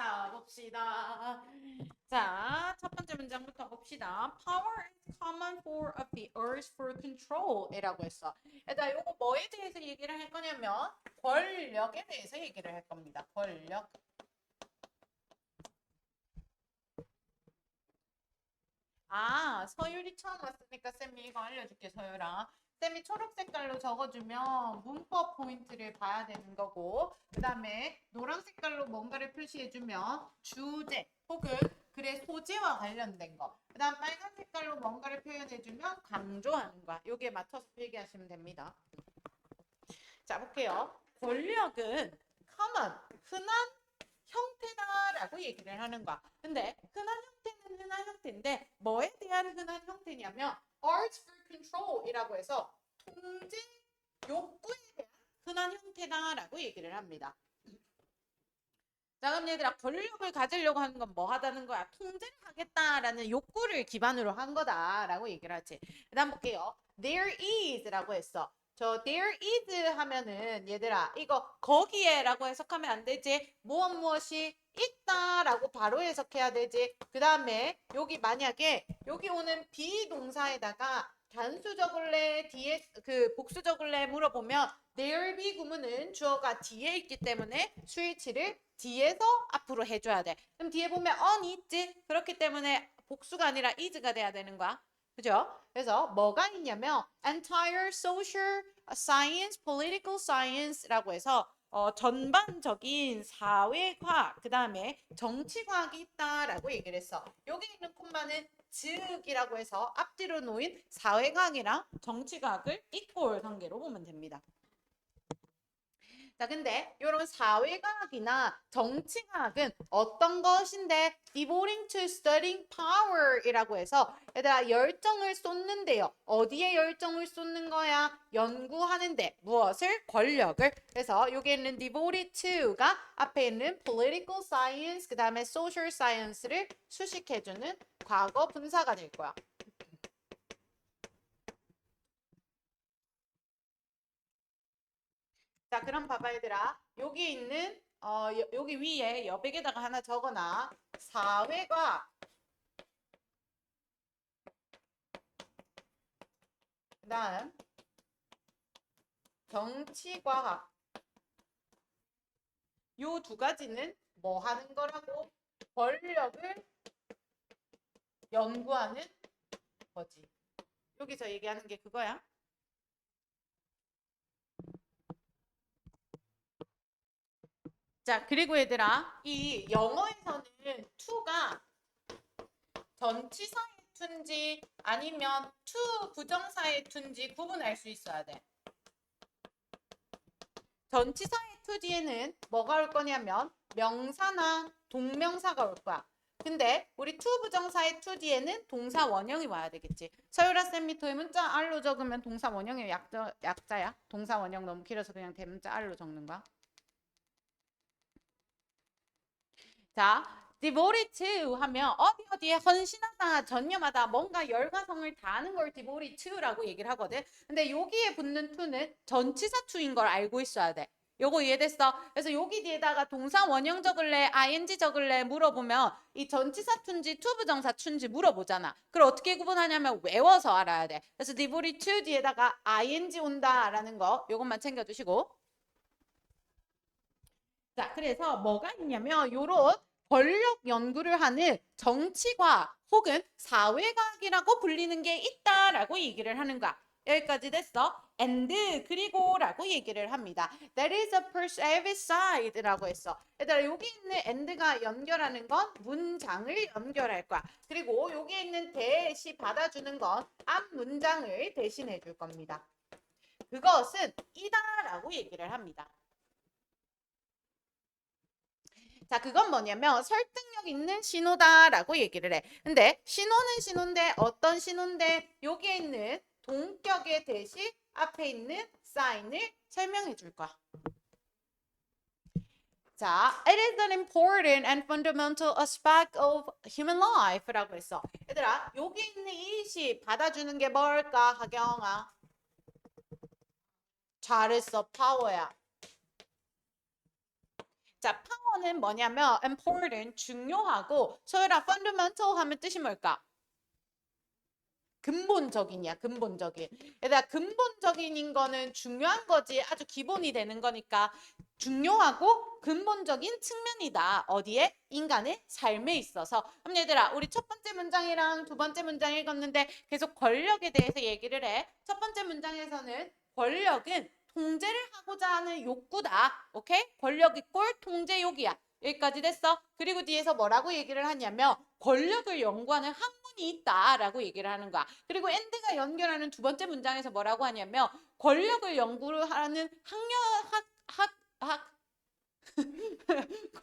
자, 봅시다. 자, 첫 번째 문장부터 봅시다. Power is common for affairs for control 이라고 했어. 일단 요거 뭐에 대해서 얘기를 할 거냐면 권력에 대해서 얘기를 할 겁니다. 권력. 아, 서율이 처음 왔으니까 쌤이 이거 알려줄게, 서율아. 쌤이 초록 색깔로 적어주면 문법 포인트를 봐야 되는 거고, 그 다음에 노란 색깔로 뭔가를 표시해주면 주제 혹은 글의 소재와 관련된 거. 그 다음 빨간 색깔로 뭔가를 표현해주면 강조하는 거야. 여기에 맞춰서 필기하시면 됩니다. 자, 볼게요. 권력은 common, 흔한 형태다라고 얘기를 하는 거야. 근데 흔한 형태는 흔한 형태인데 뭐에 대한 흔한 형태냐면 urge for control이라고 해서 통제 욕구에 대한 흔한 형태다라고 얘기를 합니다. 자, 그럼 얘들아 권력을 가지려고 하는 건 뭐 하다는 거야? 통제를 하겠다라는 욕구를 기반으로 한 거다라고 얘기를 하지. 그다음 볼게요. There is라고 했어. 저 there is 하면은 얘들아 이거 거기에라고 해석하면 안 되지. 무엇이 있다라고 바로 해석해야 되지. 그 다음에 여기 만약에 여기 오는 비동사에다가 단수 적을래 뒤에 그 복수 적을래 물어보면 there be 구문은 주어가 뒤에 있기 때문에 스위치를 뒤에서 앞으로 해줘야 돼. 그럼 뒤에 보면 on 있지. 그렇기 때문에 복수가 아니라 is가 돼야 되는 거야. 그죠? 그래서 뭐가 있냐면 entire social science, political science라고 해서 전반적인 사회과학, 그 다음에 정치과학이 있다라고 얘기를 했어. 여기 있는 콤마는 즉이라고 해서 앞뒤로 놓인 사회과학이랑 정치과학을 이퀄 관계로 보면 됩니다. 자, 근데 이런 사회과학이나 정치과학은 어떤 것인데 devoting to studying power이라고 해서 얘들아 열정을 쏟는데요. 어디에 열정을 쏟는 거야? 연구하는데 무엇을? 권력을. 그래서 여기 있는 devoted to가 앞에 있는 political science 그 다음에 social science를 수식해주는 과거 분사가 될 거야. 자, 그럼 봐봐 얘들아. 여기 있는 여기 위에 여백에다가 하나 적어놔. 사회과학. 그다음 정치과학. 요 두 가지는 뭐 하는 거라고? 권력을 연구하는 거지. 여기서 얘기하는 게 그거야. 자, 그리고 얘들아, 이 영어에서는 to가 전치사의 to인지 아니면 to 부정사의 to인지 구분할 수 있어야 돼. 전치사의 to 뒤에는 뭐가 올 거냐면 명사나 동명사가 올 거야. 근데 우리 to 부정사의 to 뒤에는 동사 원형이 와야 되겠지. 서유라 쌤이 대문자 R로 적으면 동사 원형의 약자야. 동사 원형 너무 길어서 그냥 대문자 R로 적는 거야. 자, devoted to 하면 어디에 헌신하다, 전념하다, 뭔가 열과성을 다하는 걸 devoted to라고 얘기를 하거든. 근데 여기에 붙는 to는 전치사 to인 걸 알고 있어야 돼. 요거 이해됐어? 그래서 여기 뒤에다가 동사 원형 적을래, ing 적을래 물어보면 이 전치사 to인지 to 부정사 to인지 물어보잖아. 그걸 어떻게 구분하냐면 외워서 알아야 돼. 그래서 devoted to 뒤에다가 ing 온다라는 거 요것만 챙겨주시고. 자, 그래서 뭐가 있냐면 요런 권력 연구를 하는 정치과학 혹은 사회과학이라고 불리는 게 있다라고 얘기를 하는 거야. 여기까지 됐어. And 그리고라고 얘기를 합니다. That is a perceived side라고 했어. 얘들아 여기 있는 and가 연결하는 건 문장을 연결할 거야. 그리고 여기 있는 대시 받아주는 건 앞 문장을 대신해 줄 겁니다. 그것은 이다라고 얘기를 합니다. 자, 그건 뭐냐면 설득력 있는 신호다라고 얘기를 해. 근데 신호는 신호인데 어떤 신호인데 여기에 있는 동격의 대시 앞에 있는 사인을 설명해 줄 거야. 자, it is an important and fundamental aspect of human life라고 했어. 얘들아, 여기 있는 이시 받아주는 게 뭘까, 하경아? 잘했어, 파워야. 자, 파워 power는 뭐냐면 important, 중요하고 서열아 fundamental 하면 뜻이 뭘까? 근본적인이야, 근본적인. 얘들아, 근본적인 거는 중요한 거지. 아주 기본이 되는 거니까 중요하고 근본적인 측면이다. 어디에? 인간의 삶에 있어서. 그럼 얘들아, 우리 첫 번째 문장이랑 두 번째 문장 읽었는데 계속 권력에 대해서 얘기를 해. 첫 번째 문장에서는 권력은 통제를 하고자 하는 욕구다. 오케이? 권력 이꼴 통제욕이야. 여기까지 됐어? 그리고 뒤에서 뭐라고 얘기를 하냐면 권력을 연구하는 학문이 있다라고 얘기를 하는 거야. 그리고 앤드가 연결하는 두 번째 문장에서 뭐라고 하냐면 권력을 연구하는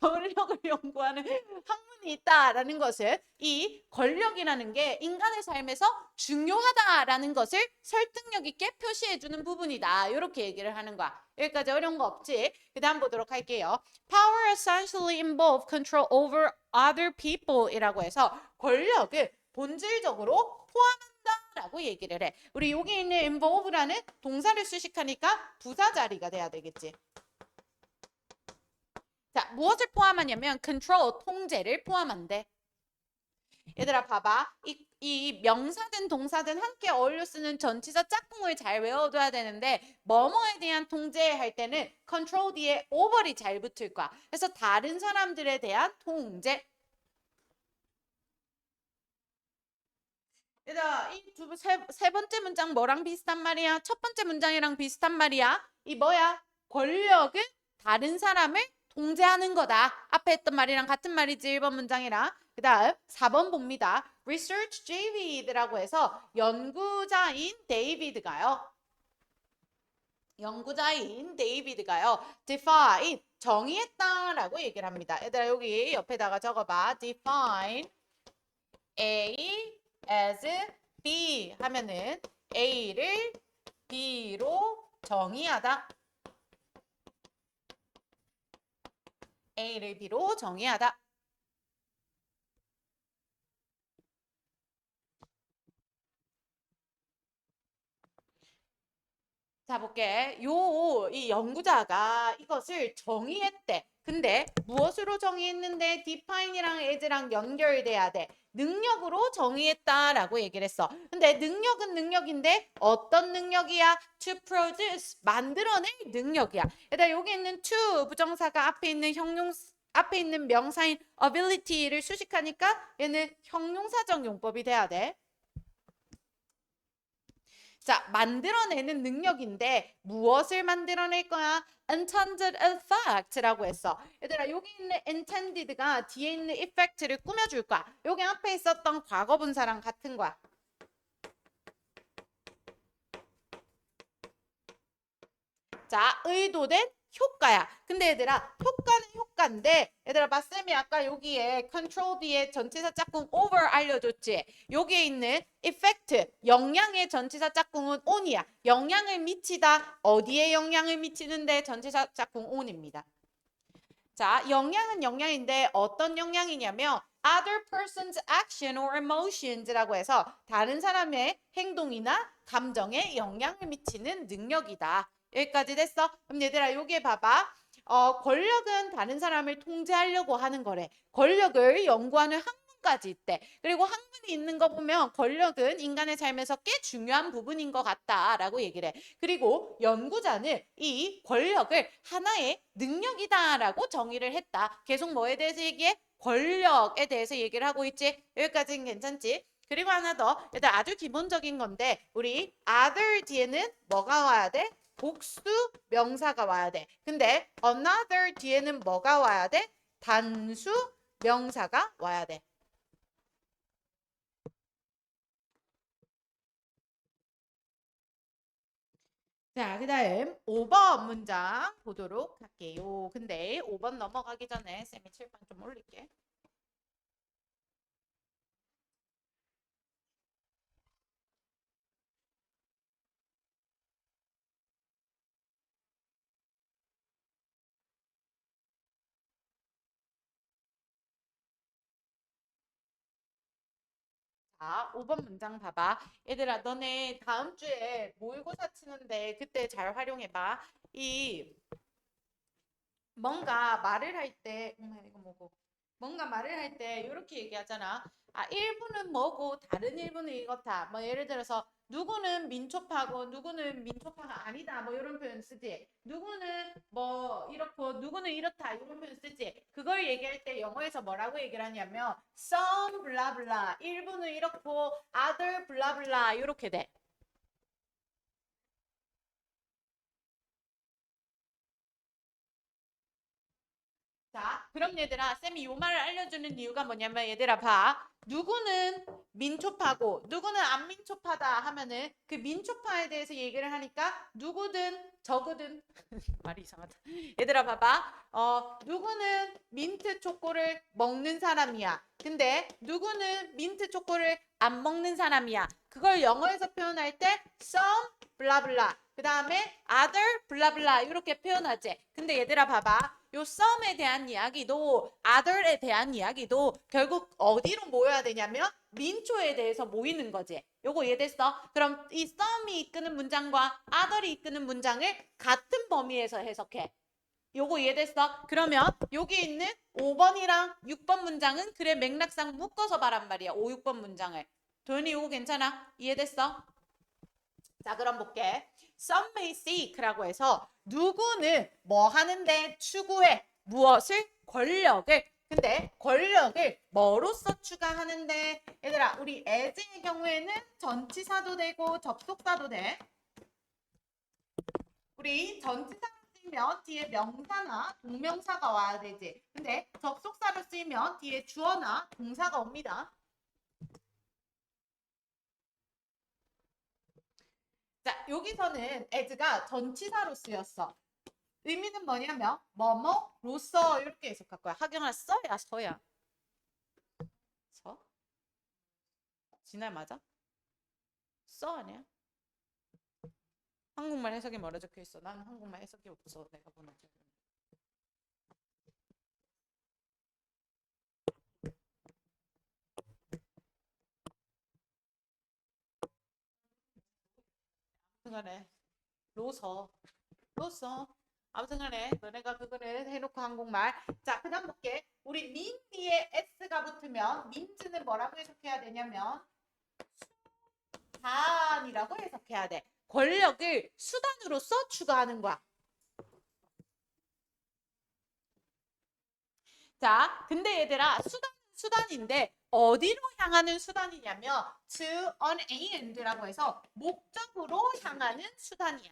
권력을 연구하는 학문이 있다라는 것을 이 권력이라는 게 인간의 삶에서 중요하다라는 것을 설득력 있게 표시해주는 부분이다. 이렇게 얘기를 하는 거야. 여기까지 어려운 거 없지? 그 다음 보도록 할게요. Power essentially involve control over other people 이라고 해서 권력을 본질적으로 포함한다라고 얘기를 해. 우리 여기 있는 involve라는 동사를 수식하니까 부사 자리가 돼야 되겠지. 자, 무엇을 포함하냐면 control, 통제를 포함한대. 얘들아 봐봐. 이 명사든 동사든 함께 어울려 쓰는 전치사 짝꿍을 잘 외워둬야 되는데 뭐뭐에 대한 통제할 때는 control 뒤에 over이 잘 붙을 거야. 그래서 다른 사람들에 대한 통제. 얘들아 세 번째 문장 뭐랑 비슷한 말이야? 첫 번째 문장이랑 비슷한 말이야. 이 뭐야? 권력은 다른 사람을 통제하는 거다. 앞에 했던 말이랑 같은 말이지. 1번 문장이랑. 그 다음 4번 봅니다. Research David라고 해서 연구자인 데이비드가요. 연구자인 데이비드가요. define, 정의했다라고 얘기를 합니다. 얘들아 여기 옆에다가 적어봐. define A as B 하면은 A를 B로 정의하다. A를 B로 정의하다. 자, 볼게. 이 연구자가 이것을 정의했대. 근데 무엇으로 정의했는데 define이랑 as랑 연결돼야 돼. 능력으로 정의했다라고 얘기를 했어. 근데 능력은 능력인데 어떤 능력이야? To produce, 만들어낼 능력이야. 얘들아 여기 있는 to 부정사가 앞에 있는 앞에 있는 명사인 ability를 수식하니까 얘는 형용사적 용법이 돼야 돼. 자, 만들어내는 능력인데 무엇을 만들어낼 거야? Intended effect라고 했어. 얘들아, 여기 있는 intended가 뒤에 있는 effect를 꾸며줄 거야. 여기 앞에 있었던 과거분사랑 같은 거야. 자, 의도된 효과야. 근데 얘들아, 효과는 효과인데, 얘들아, 쌤이 아까 여기에 control 뒤에 전치사 짝꿍 over 알려줬지? 여기에 있는 effect, 영향의 전치사 짝꿍은 on이야. 영향을 미치다. 어디에 영향을 미치는데 전치사 짝꿍 on입니다. 자, 영향은 영향인데 어떤 영향이냐면 other person's action or emotions라고 해서 다른 사람의 행동이나 감정에 영향을 미치는 능력이다. 여기까지 됐어? 그럼 얘들아 여기에 봐봐. 권력은 다른 사람을 통제하려고 하는 거래. 권력을 연구하는 학문까지 있대. 그리고 학문이 있는 거 보면 권력은 인간의 삶에서 꽤 중요한 부분인 것 같다라고 얘기를 해. 그리고 연구자는 이 권력을 하나의 능력이다라고 정의를 했다. 계속 뭐에 대해서 얘기해? 권력에 대해서 얘기를 하고 있지. 여기까지는 괜찮지? 그리고 하나 더. 일단 아주 기본적인 건데 우리 other 뒤에는 뭐가 와야 돼? 복수 명사가 와야 돼. 근데 another 뒤에는 뭐가 와야 돼? 단수 명사가 와야 돼. 자, 그 다음 5번 문장 보도록 할게요. 근데 5번 넘어가기 전에 쌤이 칠판 좀 올릴게. 자, 5번 문장 봐봐. 얘들아, 너네 다음 주에 모의고사 치는데 그때 잘 활용해봐. 이 뭔가 말을 할 때, 이거 뭐고? 뭔가 말을 할 때 이렇게 얘기하잖아. 아, 일부는 뭐고 다른 일부는 이렇다. 뭐 예를 들어서 누구는 민초파고 누구는 민초파가 아니다. 뭐 이런 표현 쓰지. 누구는 뭐 이렇고 누구는 이렇다. 이런 표현 쓰지. 그걸 얘기할 때 영어에서 뭐라고 얘기를 하냐면 some blah blah. 일부는 이렇고 other blah blah 이렇게 돼. 자, 그럼 얘들아, 쌤이 요 말을 알려주는 이유가 뭐냐면 얘들아 봐. 누구는 민초파고 누구는 안 민초파다 하면은 그 민초파에 대해서 얘기를 하니까 누구든 저거든 말이 이상하다. 얘들아 봐봐. 누구는 민트 초코를 먹는 사람이야. 근데 누구는 민트 초코를 안 먹는 사람이야. 그걸 영어에서 표현할 때 some 블라블라 그 다음에 other 블라블라 이렇게 표현하지. 근데 얘들아 봐봐. 요 some에 대한 이야기도 other에 대한 이야기도 결국 어디로 모여야 되냐면 민초에 대해서 모이는 거지. 요거 이해됐어? 그럼 이 some이 이끄는 문장과 other이 이끄는 문장을 같은 범위에서 해석해. 요거 이해됐어? 그러면 여기 있는 5번이랑 6번 문장은 그래 맥락상 묶어서 말한 말이야. 5, 6번 문장을. 도현이 요거 괜찮아? 이해됐어? 자, 그럼 볼게. Some may seek라고 해서 누구는 뭐 하는데 추구해. 무엇을? 권력을. 근데 권력을 뭐로써 추가하는데 얘들아 우리 as의 경우에는 전치사도 되고 접속사도 돼. 우리 전치사로 쓰이면 뒤에 명사나 동명사가 와야 되지. 근데 접속사로 쓰이면 뒤에 주어나 동사가 옵니다. 자, 여기서는 as가 전치사로 쓰였어. 의미는 뭐냐면 뭐뭐로써 이렇게 해석할 거야. 하경아 써야 서야. 서? 진아 맞아? 써 아니야? 한국말 해석이 뭐라 적혀 있어? 나는 한국말 해석이 없어. 내가 보는 책. 아무튼간에 로서 로써 아무튼간에 너네가 그거를 해놓고 한국말. 자, 그다음 볼게. 우리 민 뒤에 s가 붙으면 민즈는 뭐라고 해석해야 되냐면 수단이라고 해석해야 돼. 권력을 수단으로서 추가하는 거야. 자, 근데 얘들아 수단인데 어디로 향하는 수단이냐면 to an end라고 해서 목적으로 향하는 수단이야.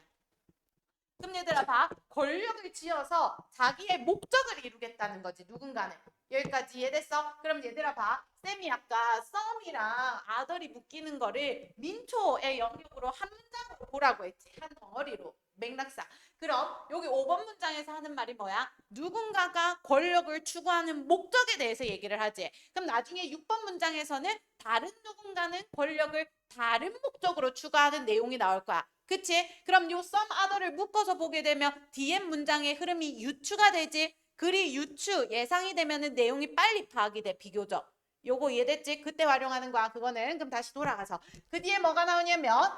그럼 얘들아 봐. 권력을 쥐어서 자기의 목적을 이루겠다는 거지. 누군가는. 여기까지 이해됐어? 그럼 얘들아 봐. 쌤이 아까 썸이랑 아들이 묶이는 거를 민초의 영역으로 한 문장으로 보라고 했지. 한 덩어리로. 맥락상. 그럼 여기 5번 문장에서 하는 말이 뭐야? 누군가가 권력을 추구하는 목적에 대해서 얘기를 하지. 그럼 나중에 6번 문장에서는 다른 누군가는 권력을 다른 목적으로 추구하는 내용이 나올 거야. 그치? 그럼 요 some other를 묶어서 보게 되면 DM 문장의 흐름이 유추가 되지. 글이 유추, 예상이 되면은 내용이 빨리 파악이 돼, 비교적. 요거 이해됐지? 그때 활용하는 거야, 그거는. 그럼 다시 돌아가서. 그 뒤에 뭐가 나오냐면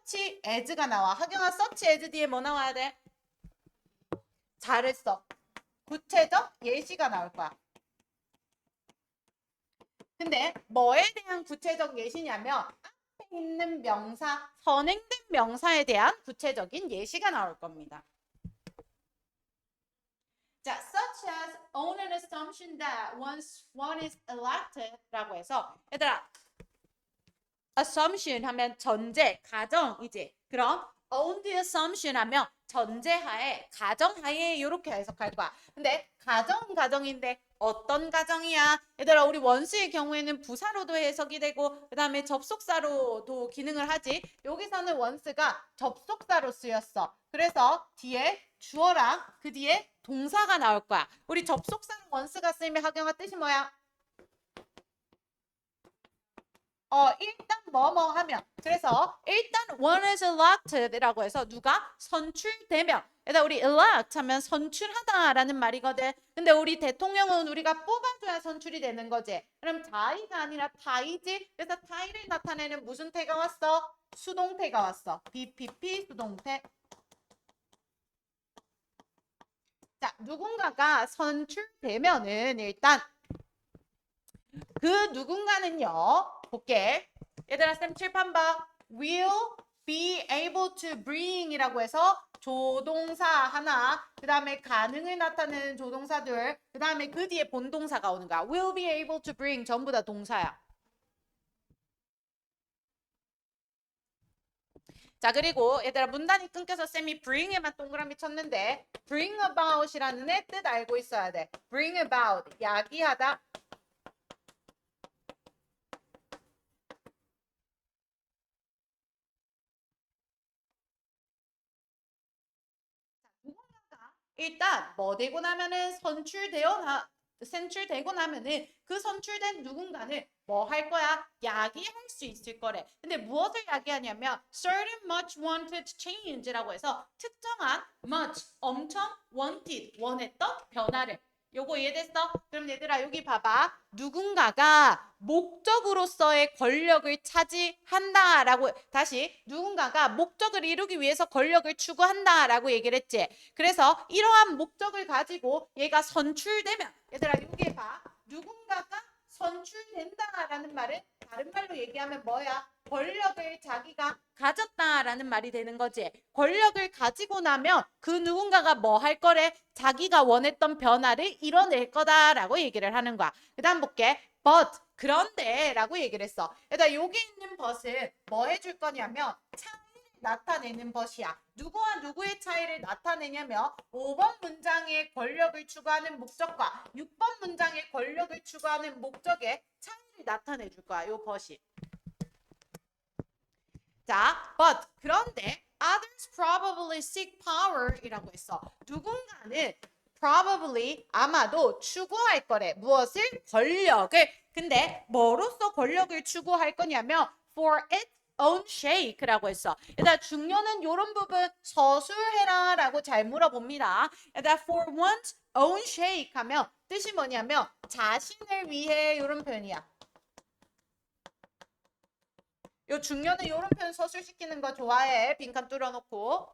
such as가 나와. 하경아, such as 뒤에 뭐 나와야 돼? 잘했어. 구체적 예시가 나올 거야. 근데 뭐에 대한 구체적 예시냐면 앞에 있는 명사, 선행된 명사에 대한 구체적인 예시가 나올 겁니다. 자, such as own an assumption that once one is elected라고 해서 얘들아 assumption 하면 전제, 가정이지. 그럼 own the assumption 하면 전제하에, 가정하에 이렇게 해석할 거야. 근데 가정인데 어떤 가정이야? 얘들아 우리 원수의 경우에는 부사로도 해석이 되고 그 다음에 접속사로도 기능을 하지. 여기서는 원수가 접속사로 쓰였어. 그래서 뒤에 주어랑 그 뒤에 동사가 나올 거야. 우리 접속사로 원수가 쓰이면 하경아 뜻이 뭐야? 일단 뭐뭐 하면. 그래서 일단 one is elected라고 해서 누가 선출되면. 일단 우리 elect 하면 선출하다라는 말이거든. 근데 우리 대통령은 우리가 뽑아줘야 선출이 되는 거지. 그럼 다이가 아니라 타이지. 그래서 타이를 나타내는 무슨 태가 왔어? 수동태가 왔어. BPP 수동태. 자, 누군가가 선출되면은 일단 그 누군가는요. 볼게. 얘들아 쌤 칠판 봐. will be able to bring 이라고 해서 조동사 하나, 그 다음에 가능을 나타내는 조동사들, 그 다음에 그 뒤에 본동사가 오는 거야. will be able to bring 전부 다 동사야. 자, 그리고 얘들아 문단이 끊겨서 쌤이 bring에만 동그라미 쳤는데 bring about이라는 애 뜻 알고 있어야 돼. bring about, 야기하다. 일단 뭐 되고 나면은 선출되고 나면은 그 선출된 누군가는 뭐 할 거야? 야기할 수 있을 거래. 근데 무엇을 야기하냐면 certain much wanted change라고 해서 특정한 much 엄청 wanted 원했던 변화를. 요거 이해됐어? 그럼 얘들아 여기 봐봐. 누군가가 목적으로서의 권력을 차지한다라고 다시 누군가가 목적을 이루기 위해서 권력을 추구한다라고 얘기를 했지. 그래서 이러한 목적을 가지고 얘가 선출되면 얘들아 여기 봐. 누군가가 선출된다라는 말은 다른 말로 얘기하면 뭐야? 권력을 자기가 가졌다라는 말이 되는 거지. 권력을 가지고 나면 그 누군가가 뭐 할 거래? 자기가 원했던 변화를 이뤄낼 거다라고 얘기를 하는 거야. 그 다음 볼게. but 그런데 라고 얘기를 했어. 얘들아 여기 있는 but은 뭐 해줄 거냐면 차이를 나타내는 것이야. 누구와 누구의 차이를 나타내냐면 5번 문장의 권력을 추구하는 목적과 6번 문장의 권력을 추구하는 목적의 차이를 나타내 줄 거야. 요 but이. 자, but 그런데 others probably seek power 이라고 했어. 누군가는 probably 아마도 추구할 거래. 무엇을? 권력을. 근데 뭐로서 권력을 추구할 거냐면 for its own shake라고 했어. 얘들아 중요는 이런 부분 서술해라 라고 잘 물어봅니다. 얘들아 for one's own shake 하면 뜻이 뭐냐면 자신을 위해 이런 표현이야. 요 중요는 이런 표현 서술시키는 거 좋아해. 빈칸 뚫어놓고.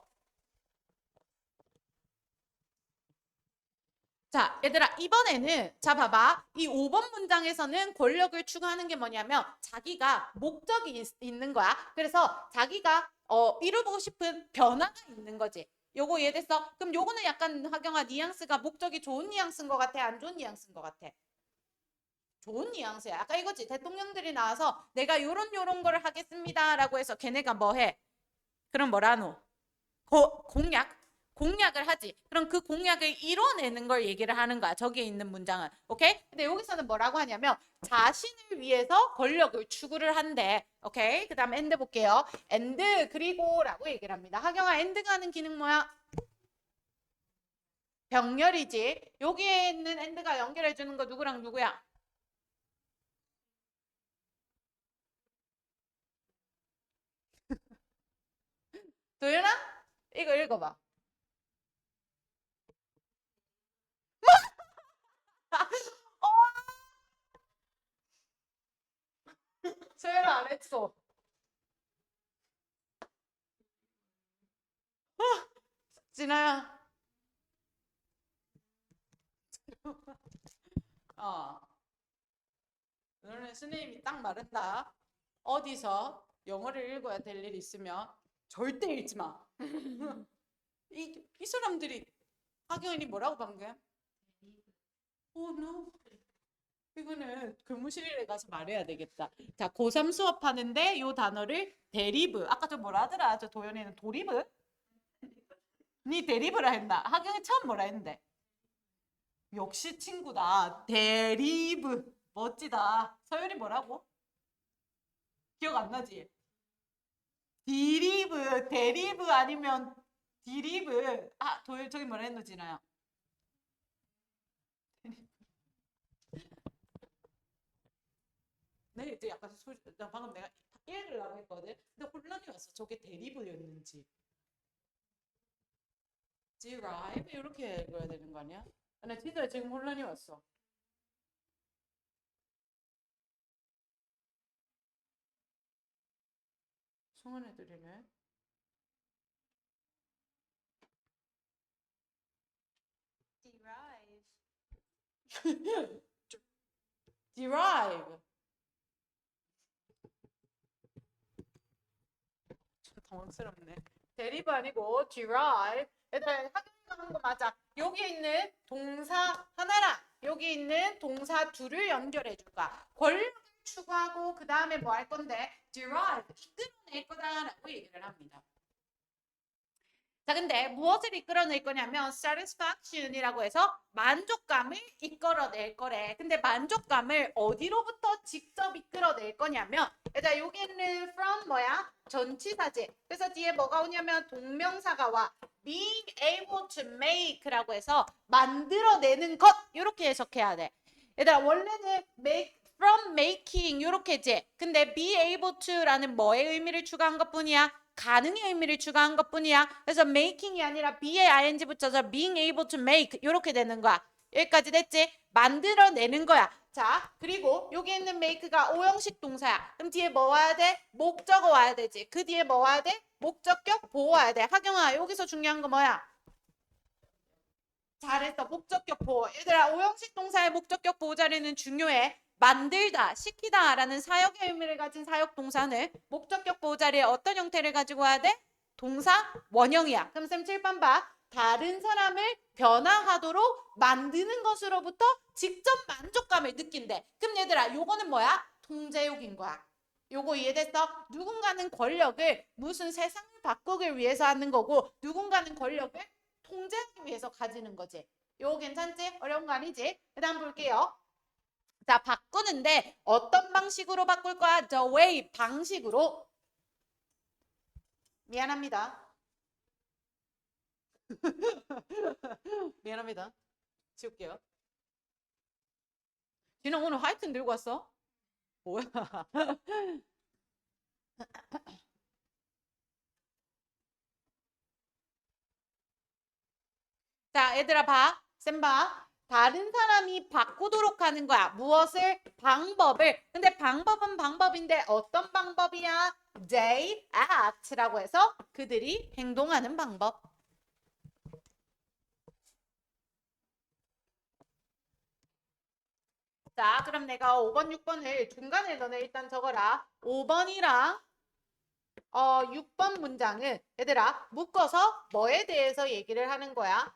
자, 얘들아 이번에는 자 봐봐. 이 5번 문장에서는 권력을 추구하는 게 뭐냐면 자기가 목적이 있는 거야. 그래서 자기가 이루고 싶은 변화가 있는 거지. 요거 이해됐어? 그럼 요거는 약간 하경아 뉘앙스가 목적이 좋은 뉘앙스인 것 같아? 안 좋은 뉘앙스인 것 같아? 좋은 뉘앙스야. 아까 이거지. 대통령들이 나와서 내가 요런 거를 하겠습니다라고 해서 걔네가 뭐 해? 그럼 뭐라노? 공약을 하지. 그럼 그 공약을 이뤄내는 걸 얘기를 하는 거야. 저기에 있는 문장은. 오케이? 근데 여기서는 뭐라고 하냐면 자신을 위해서 권력을 추구를 한대. 오케이? 그 다음 엔드 볼게요. 엔드 그리고 라고 얘기를 합니다. 하경아 엔드가 하는 기능 뭐야? 병렬이지. 여기에 있는 엔드가 연결해 주는 거 누구랑 누구야? 도윤아? 이거 읽어봐. 소연아 안 했어. 진아야. 어. 너는 스님이 딱 말한다. 어디서 영어를 읽어야 될 일 있으면 절대 읽지 마. 이 사람들이 하경이 뭐라고 방금? Oh no. 이거는 교무실에 가서 말해야 되겠다. 자, 고3 수업하는데 요 단어를 대리브. 아까 저 뭐라 하더라? 저 도연이는 도리브? 니 대리브라 했나? 하경이 처음 뭐라 했는데? 역시 친구다. 대리브. 멋지다. 서연이 뭐라고? 기억 안 나지? 대리브 아니면 디리브. 아, 저기 뭐라 했노, 지나요? 네, 이제 약간 방금 내가 읽으려고 했거든. 근데 혼란이 왔어. 저게 대리브였는지. derive 이렇게 읽어야 되는 거 아니야? 나 진짜 지금 혼란이 왔어. 성은 애들이네. derive. 좀 당황스럽네. derive 아니고 derive. 얘들 하는 거 맞아. 여기 있는 동사 하나랑 여기 있는 동사 둘을 연결해 줄까? 권력을 추구하고 그 다음에 뭐 할 건데? derive, 이끌어낼 거다라고 얘기를 합니다. 자, 근데 무엇을 이끌어낼 거냐면 satisfaction이라고 해서 만족감을 이끌어낼 거래. 근데 만족감을 어디로부터 직접 이끌어낼 거냐면, 얘들아 여기 있는 from 뭐야? 전치사지. 그래서 뒤에 뭐가 오냐면 동명사가 와. being able to make라고 해서 만들어내는 것 이렇게 해석해야 돼. 얘들아 원래는 make from making 이렇게지. 근데 be able to라는 뭐의 의미를 추가한 것뿐이야? 가능의 의미를 추가한 것뿐이야. 그래서 making이 아니라 be에 ing 붙여서 being able to make 이렇게 되는 거야. 여기까지 됐지? 만들어내는 거야. 자, 그리고 여기 있는 make가 오형식 동사야. 그럼 뒤에 뭐 와야 돼? 목적어 와야 되지. 그 뒤에 뭐 와야 돼? 목적격 보호 와야 돼. 하경아, 여기서 중요한 거 뭐야? 잘했어. 목적격 보호. 얘들아, 오형식 동사의 목적격 보호 자리는 중요해. 만들다, 시키다 라는 사역의 의미를 가진 사역 동사는 목적격 보호 자리에 어떤 형태를 가지고 와야 돼? 동사 원형이야. 그럼 쌤 7번 봐. 다른 사람을 변화하도록 만드는 것으로부터 직접 만족감을 느낀대. 그럼 얘들아, 요거는 뭐야? 통제욕인 거야. 요거 이해됐어? 누군가는 권력을 무슨 세상을 바꾸기 위해서 하는 거고 누군가는 권력을 통제하기 위해서 가지는 거지. 요거 괜찮지? 어려운 거 아니지? 그 다음 볼게요. 자, 바꾸는데 어떤 방식으로 바꿀 거야? The way, 방식으로. 미안합니다. 미안합니다. 지울게요. 진아 오늘 화이트 들고 왔어? 뭐야? 자, 얘들아 봐. 쌤 봐. 다른 사람이 바꾸도록 하는 거야. 무엇을? 방법을. 근데 방법은 방법인데 어떤 방법이야? They act라고 해서 그들이 행동하는 방법. 자, 그럼 내가 5번, 6번을 중간에 너네 일단 적어라. 5번이랑 6번 문장은 얘들아 묶어서 뭐에 대해서 얘기를 하는 거야?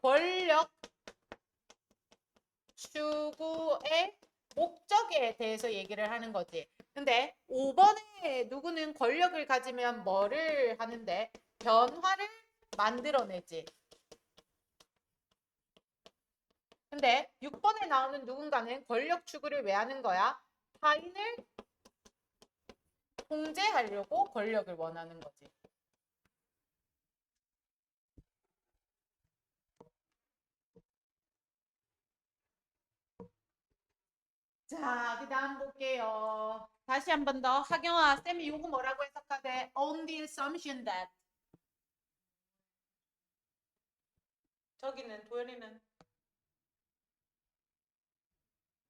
권력 추구의 목적에 대해서 얘기를 하는 거지. 근데 5번에 누구는 권력을 가지면 뭐를 하는데? 변화를 만들어내지. 근데 6번에 나오는 누군가는 권력 추구를 왜 하는 거야? 타인을 통제하려고 권력을 원하는 거지. 자, 그 다음 볼게요. 다시 한 번 더. 하경아, 쌤이 요거 뭐라고 해석하대? On the assumption that. 저기는, 도현이는.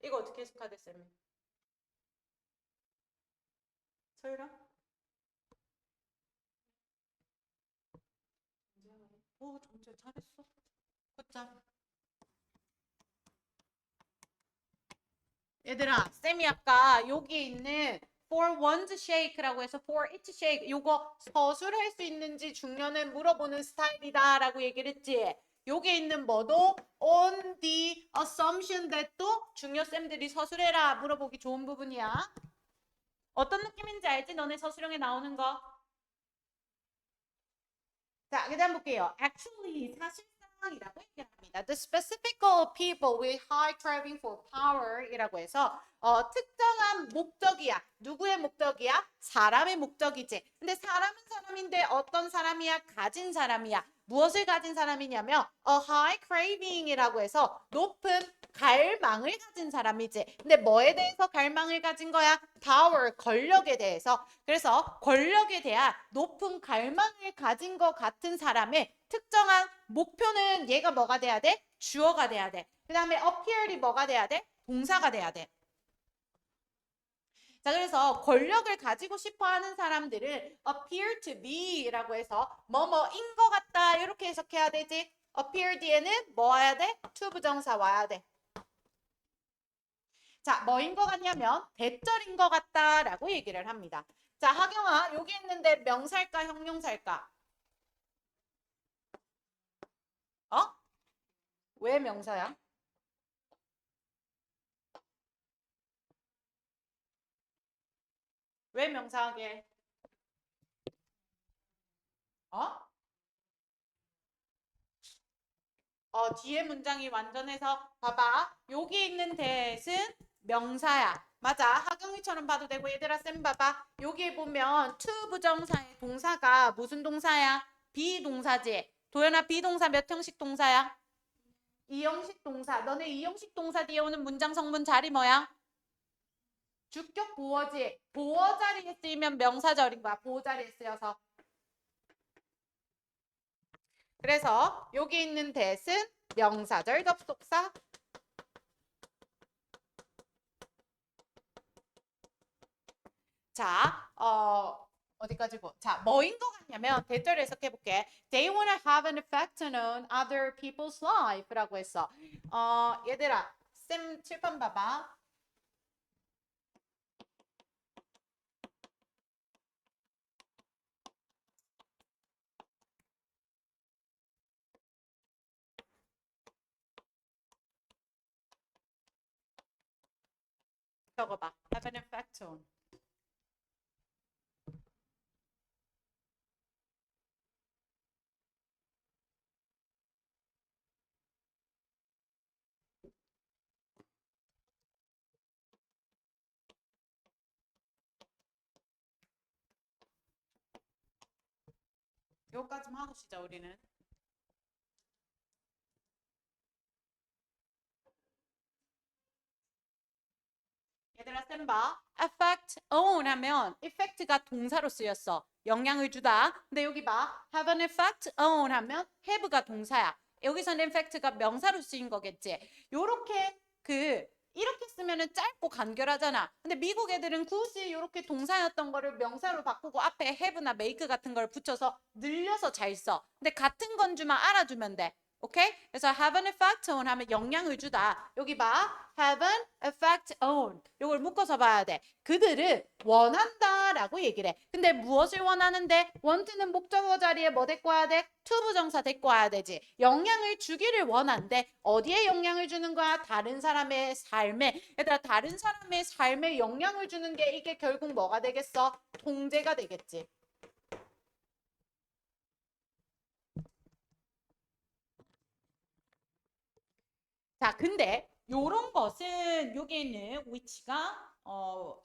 이거 어떻게 해석하대, 쌤이? 서유라? 오, 정말 잘했어. 굿잡. 얘들아, 쌤이 아까 여기 있는 for one's shake라고 해서 for its shake 요거 서술할 수 있는지 중년을 물어보는 스타일이다 라고 얘기를 했지. 여기 있는 뭐도 on the assumption that도 중요쌤들이 서술해라 물어보기 좋은 부분이야. 어떤 느낌인지 알지? 너네 서술형에 나오는 거. 자, 그 다음 볼게요. Actually, 사실상이라고 얘기합니다. The specific goal of people with high craving for power 이라고 해서 특정한 목적이야. 누구의 목적이야? 사람의 목적이지. 근데 사람은 사람인데 어떤 사람이야? 가진 사람이야. 무엇을 가진 사람이냐면 a high craving이라고 해서 높은 갈망을 가진 사람이지. 근데 뭐에 대해서 갈망을 가진 거야? power, 권력에 대해서. 그래서 권력에 대한 높은 갈망을 가진 것 같은 사람의 특정한 목표는 얘가 뭐가 돼야 돼? 주어가 돼야 돼. 그 다음에 appear이 뭐가 돼야 돼? 동사가 돼야 돼. 자, 그래서 권력을 가지고 싶어 하는 사람들은 appear to be 라고 해서 뭐뭐인 것 같다 이렇게 해석해야 되지. appear 뒤에는 뭐 와야 돼? to 부정사 와야 돼. 자, 뭐인 것 같냐면 대절인 것 같다라고 얘기를 합니다. 자, 하경아, 여기 있는데 명사일까 형용사일까? 어? 왜 명사야? 왜 명사하게? 어? 뒤에 문장이 완전해서 봐봐. 여기 있는 that은 명사야. 맞아. 하경이처럼 봐도 되고 얘들아 쌤 봐봐. 여기 보면 to 부정사의 동사가 무슨 동사야? 비동사지. 도연아 비동사 몇 형식 동사야? 이형식 동사. 너네 이형식 동사 뒤에 오는 문장 성분 자리 뭐야? 주격 보어지. 보어 자리에 쓰이면 명사절인 거야. 보어 자리에 쓰여서. 그래서 여기 있는 that은 명사절 접속사. 자, 어디까지 보? 자, 뭐인 것 같냐면 대절을 해석해볼게. They wanna have an effect on other people's life라고 했어. 얘들아, 쌤 칠판 봐봐. 적어봐. Have an effect on. 요까지만 하고 시작 우리는. 얘들아 쌤 봐. effect on 하면 effect가 동사로 쓰였어. 영향을 주다. 근데 여기 봐. have an effect on 하면 have가 동사야. 여기서는 effect가 명사로 쓰인 거겠지. 요렇게 이렇게 쓰면은 짧고 간결하잖아. 근데 미국 애들은 굳이 이렇게 동사였던 거를 명사로 바꾸고 앞에 have나 make 같은 걸 붙여서 늘려서 잘 써. 근데 같은 건주만 알아주면 돼. 오케이? 그래서 have an effect on 하면 영향을 주다. 여기 봐. have an effect on. 요걸 묶어서 봐야 돼. 그들은 원한다라고 얘기를 해. 근데 무엇을 원하는데? want는 목적어 자리에 뭐 데리고 와야 돼? to 부정사 데리고 와야 되지. 영향을 주기를 원한대. 어디에 영향을 주는 거야? 다른 사람의 삶에. 얘들아 다른 사람의 삶에 영향을 주는 게 이게 결국 뭐가 되겠어? 통제가 되겠지. 자, 근데 요런 것은 여기 있는 위치가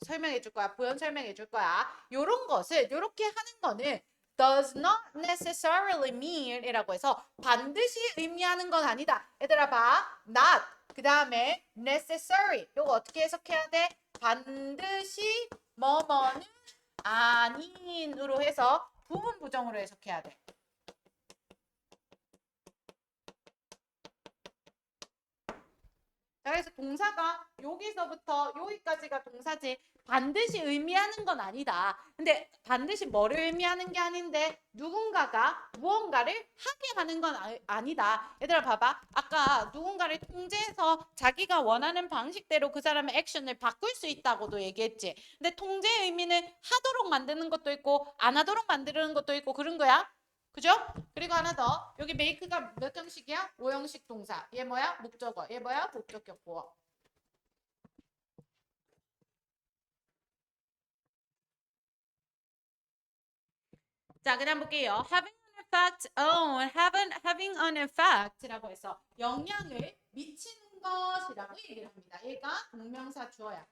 설명해 줄 거야. 부연 설명해 줄 거야. 요런 것을 요렇게 하는 거는 does not necessarily mean 이라고 해서 반드시 의미하는 건 아니다. 얘들아 봐. not 그 다음에 necessary 요거 어떻게 해석해야 돼? 반드시 뭐뭐는 아닌으로 해서 부분 부정으로 해석해야 돼. 자, 그래서 동사가 여기서부터 여기까지가 동사지 반드시 의미하는 건 아니다. 근데 반드시 뭐를 의미하는 게 아닌데 누군가가 무언가를 하게 하는 건 아니다. 얘들아 봐봐. 아까 누군가를 통제해서 자기가 원하는 방식대로 그 사람의 액션을 바꿀 수 있다고도 얘기했지. 근데 통제의 의미는 하도록 만드는 것도 있고 안 하도록 만드는 것도 있고 그런 거야. 그죠? 그리고 하나 더. 여기 make가 몇 형식이야? 5형식 동사. 얘 뭐야? 목적어. 얘 뭐야? 목적격 보어. 자, 그다음 볼게요. having an effect on, having an effect라고 해서 영향을 미치는 것이라고 얘기를 합니다. 얘가 동명사 주어야.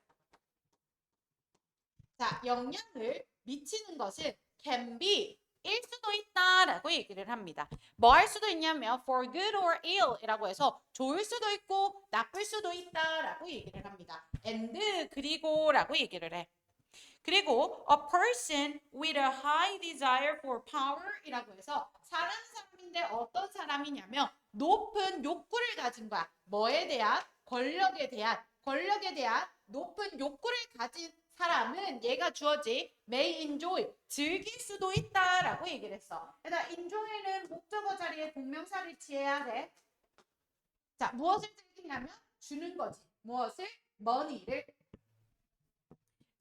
자, 영향을 미치는 것은 can be 일 수도 있다라고 얘기를 합니다. 뭐 할 수도 있냐면 for good or ill 이라고 해서 좋을 수도 있고 나쁠 수도 있다라고 얘기를 합니다. and 그리고라고 얘기를 해. 그리고 a person with a high desire for power 이라고 해서 사람인데 어떤 사람이냐면 높은 욕구를 가진 거야. 뭐에 대한? 권력에 대한 높은 욕구를 가진 사람은 얘가 주어지 may enjoy 즐길 수도 있다라고 얘기를 했어. 그러니까 enjoy는 목적어 자리에 동명사를 취해야 돼. 자, 무엇을 즐기냐면 주는 거지. 무엇을? money를.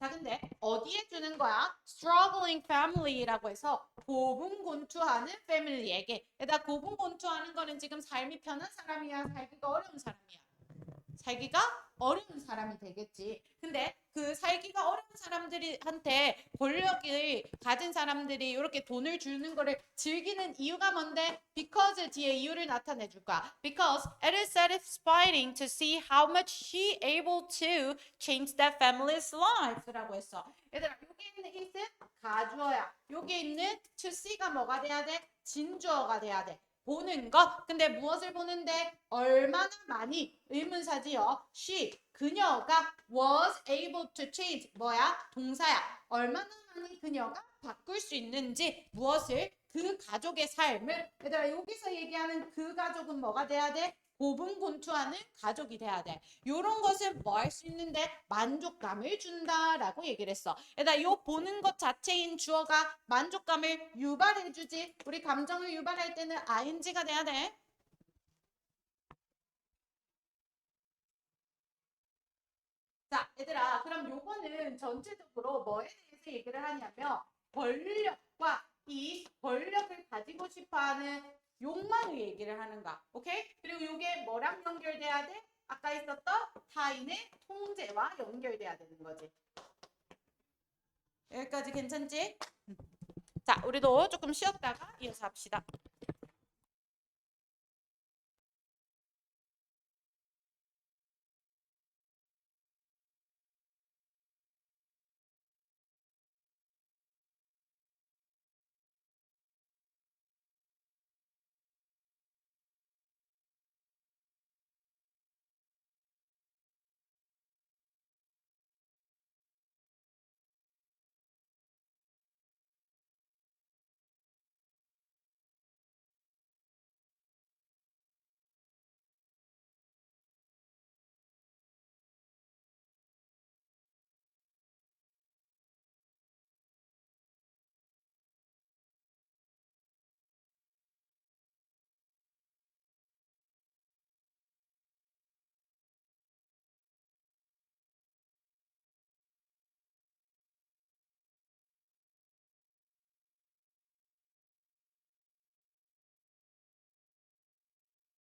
자, 근데 어디에 주는 거야? struggling family라고 해서 고분곤투하는 family에게. 그러니까 고분곤투하는 거는 지금 삶이 편한 사람이야, 살기가 어려운 사람이야. 살기가 어려운 사람이 되겠지. 근데 그 살기가 어려운 사람들한테 권력을 가진 사람들이 이렇게 돈을 주는 거를 즐기는 이유가 뭔데? Because 뒤에 이유를 나타내 줄 거야. Because it is satisfying to see how much she able to change that family's lives.라고 했어. 얘들아, 여기 있는 it은 가주어야. 여기 있는 to see가 뭐가 돼야 돼? 진주어가 돼야 돼. 보는 것. 근데 무엇을 보는데? 얼마나 많이 의문사지요. She, 그녀가 was able to change. 뭐야? 동사야. 얼마나 많이 그녀가 바꿀 수 있는지 무엇을? 그 가족의 삶을. 얘들아, 여기서 얘기하는 그 가족은 뭐가 돼야 돼? 고분곤투하는 가족이 돼야 돼. 요런 것은 뭐 할 수 있는데 만족감을 준다라고 얘기를 했어. 얘들아, 요 보는 것 자체인 주어가 만족감을 유발해 주지. 우리 감정을 유발할 때는 ing가 돼야 돼. 자, 얘들아, 그럼 요거는 전체적으로 뭐에 대해서 얘기를 하냐면 권력과 이 권력을 가지고 싶어하는 욕망을 얘기를 하는가. 오케이? 그리고 이게 뭐랑 연결돼야 돼? 아까 있었던 타인의 통제와 연결돼야 되는 거지. 여기까지 괜찮지? 자, 우리도 조금 쉬었다가 이어서 합시다.